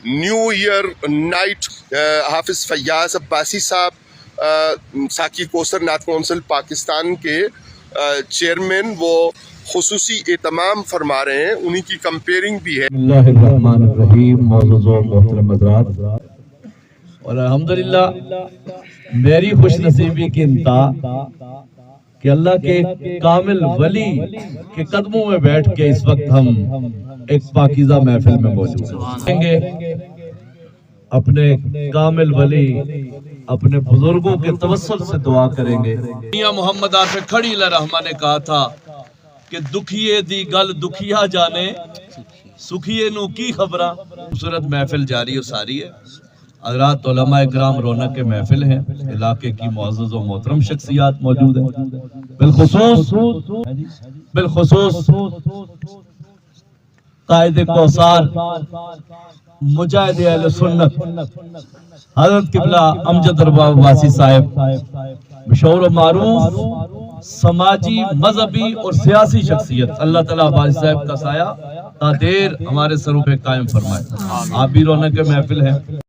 New year night حافظ فیاض عباسی صاحب ساکی کوثر نعت کونسل پاکستان کے چیئرمین وہ خصوصی اہتمام فرما رہے ہیں، انہی کی کمپیرنگ بھی ہے۔ بسم اللہ الرحمن الرحیم، معزز و محترم حضرات، اور الحمدللہ میری خوش نصیبی کی انتہا کہ اللہ کے کامل ولی کے قدموں میں بیٹھ کے اس وقت ہم ایک پاکیزہ محفل میں موجود ہیں۔ اپنے کامل ولی اپنے بزرگوں کے توسل سے دعا کریں گے۔ میاں محمد عارف کھڑی رحمہ نے کہا تھا کہ دکھیے دی گل دکھیا جانے، سکھیے نو کی خبراں۔ خوبصورت محفل جاری و ساری ہے۔ حضرات علماء اکرام رونق کے محفل ہیں، علاقے کی معزز و محترم شخصیات موجود ہیں، بالخصوص قائد کوثر مجاہد اہل سنت حضرت قبلہ امجد ارباب عباسی صاحب، مشہور و معروف سماجی، مذہبی اور سیاسی شخصیت۔ اللہ تعالیٰ عباسی صاحب کا سایہ تا دیر ہمارے سروں پہ قائم فرمائے۔ آپ بھی رونق کے محفل ہیں۔